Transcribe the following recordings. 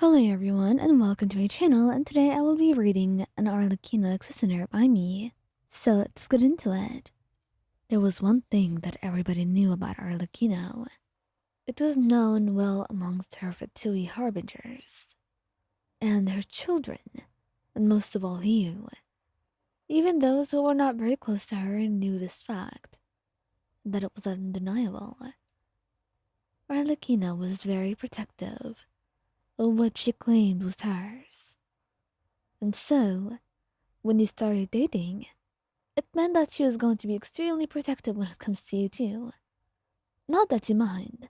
Hello everyone and welcome to my channel, and today I will be reading an Arlecchino listener by me. So let's get into it. There was one thing that everybody knew about Arlecchino. It was known well amongst her Fatui harbingers, and her children, and most of all you. Even those who were not very close to her knew this fact, that it was undeniable. Arlecchino was very protective of what she claimed was hers. And so, when you started dating, it meant that she was going to be extremely protective when it comes to you too. Not that you mind.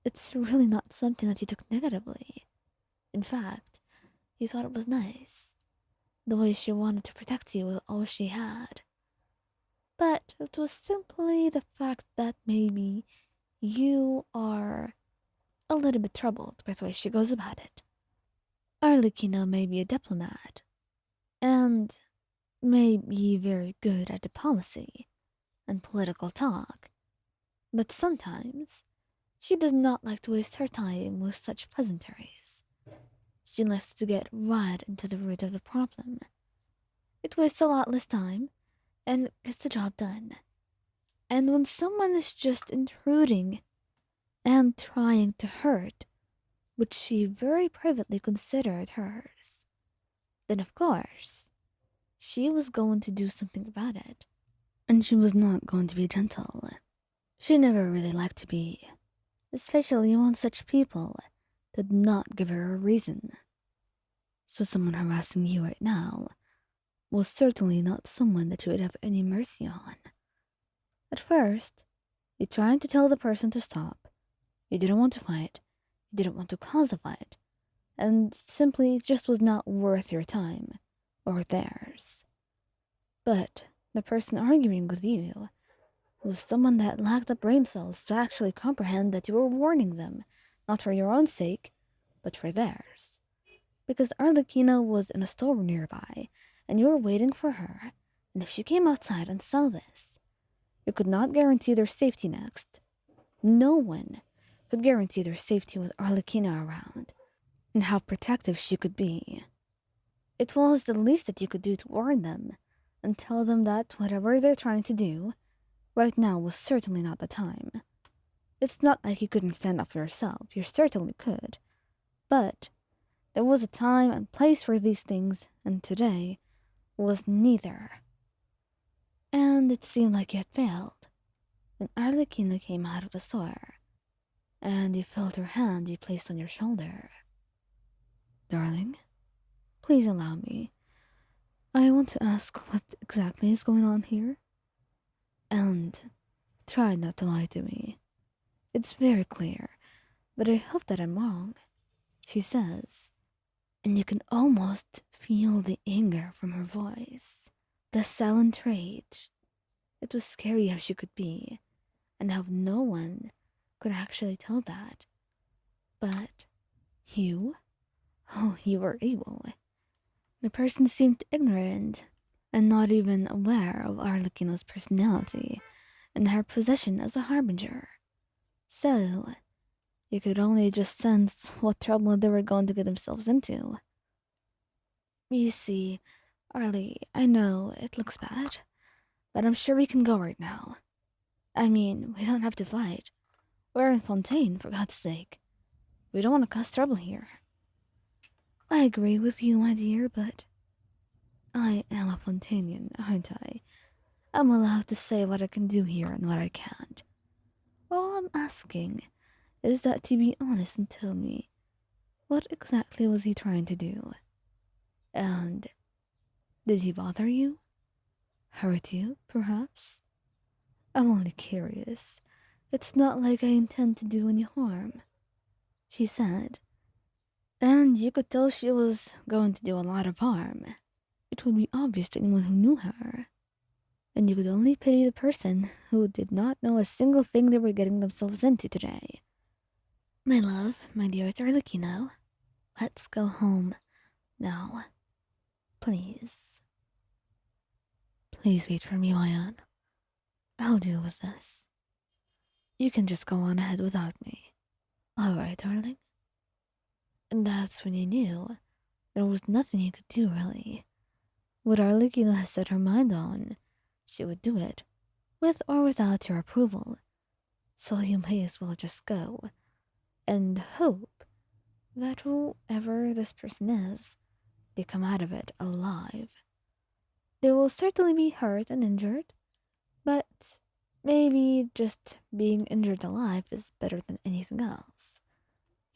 It's really not something that you took negatively. In fact, you thought it was nice. The way she wanted to protect you with all she had. But it was simply the fact that maybe you are a little bit troubled by the way she goes about it. Arlecchino may be a diplomat, and may be very good at diplomacy and political talk, but sometimes she does not like to waste her time with such pleasantries. She likes to get right into the root of the problem. It wastes a lot less time and gets the job done. And when someone is just intruding and trying to hurt, which she very privately considered hers, then of course she was going to do something about it. And she was not going to be gentle. She never really liked to be, especially when such people did not give her a reason. So someone harassing you right now was certainly not someone that you would have any mercy on. At first, you tried to tell the person to stop. You didn't want to fight. You didn't want to cause a fight. And simply it just was not worth your time or theirs. But the person arguing with you was someone that lacked the brain cells to actually comprehend that you were warning them, not for your own sake, but for theirs. Because Arlecchino was in a store nearby, and you were waiting for her, and if she came outside and saw this, you could not guarantee their safety next. No one could guarantee their safety with Arlecchino around, and how protective she could be. It was the least that you could do to warn them, and tell them that whatever they're trying to do, right now was certainly not the time. It's not like you couldn't stand up for yourself, you certainly could. But there was a time and place for these things, and today was neither. And it seemed like you had failed, when Arlecchino came out of the store, and you felt her hand you placed on your shoulder. Darling, please allow me. I want to ask what exactly is going on here. And try not to lie to me. It's very clear, but I hope that I'm wrong, she says. And you can almost feel the anger from her voice, the silent rage. It was scary how she could be, and how no one could actually tell that. But you? Oh, you were able. The person seemed ignorant and not even aware of Arlecchino's personality and her position as a harbinger. So, you could only just sense what trouble they were going to get themselves into. You see, Arlie, I know it looks bad, but I'm sure we can go right now. I mean, we don't have to fight. We're in Fontaine, for God's sake. We don't want to cause trouble here. I agree with you, my dear, but I am a Fontanian, aren't I? I'm allowed to say what I can do here and what I can't. All I'm asking is that you be honest and tell me, what exactly was he trying to do? And did he bother you? Hurt you, perhaps? I'm only curious. It's not like I intend to do any harm, she said. And you could tell she was going to do a lot of harm. It would be obvious to anyone who knew her. And you could only pity the person who did not know a single thing they were getting themselves into today. My love, my dearest Arlecchino, let's go home now. Please. Please wait for me, Mayan. I'll deal with this. You can just go on ahead without me. All right, darling? And that's when you knew there was nothing you could do, really. What Arlecchino has set her mind on, she would do it, with or without your approval. So you may as well just go and hope that whoever this person is, they come out of it alive. They will certainly be hurt and injured, but maybe just being injured alive is better than anything else.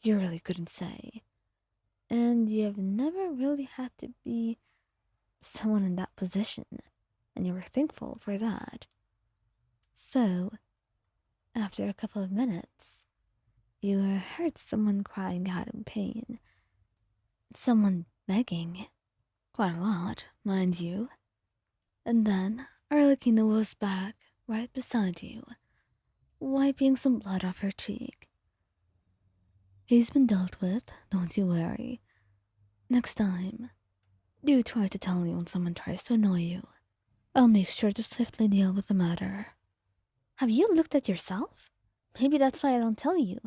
You really couldn't say. And you've never really had to be someone in that position, and you were thankful for that. So, after a couple of minutes, you heard someone crying out in pain. Someone begging. Quite a lot, mind you. And then Arlecchino was back, right beside you, wiping some blood off her cheek. He's been dealt with, don't you worry. Next time, do try to tell me when someone tries to annoy you. I'll make sure to swiftly deal with the matter. Have you looked at yourself? Maybe that's why I don't tell you.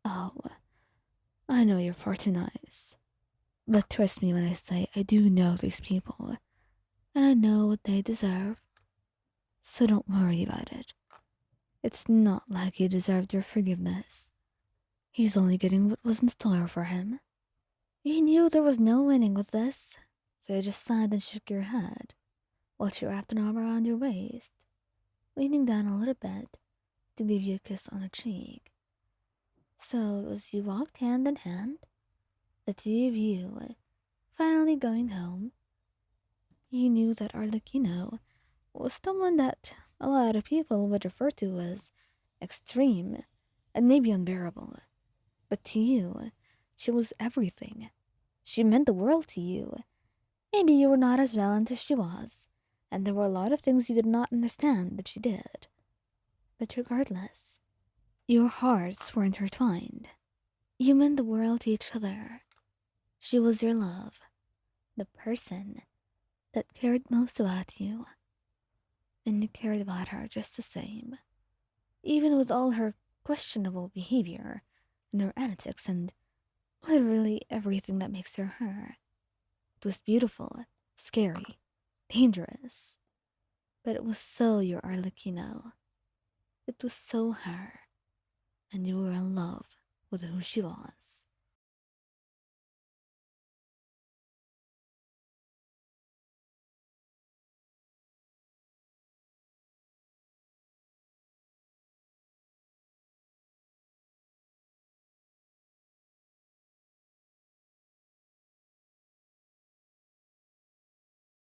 Oh, I know you're far too nice. But trust me when I say I do know these people, and I know what they deserve. So don't worry about it. It's not like he deserved your forgiveness. He's only getting what was in store for him. You knew there was no winning with this, so you just sighed and shook your head, while she wrapped an arm around your waist, leaning down a little bit to give you a kiss on the cheek. So as you walked hand in hand, the two of you finally going home, you knew that Arlecchino was someone that a lot of people would refer to as extreme and maybe unbearable. But to you, she was everything. She meant the world to you. Maybe you were not as valiant as she was, and there were a lot of things you did not understand that she did. But regardless, your hearts were intertwined. You meant the world to each other. She was your love, the person that cared most about you, and you cared about her just the same, even with all her questionable behavior and her antics and literally everything that makes her her. It was beautiful, scary, dangerous, but it was so your Arlecchino. It was so her, and you were in love with who she was.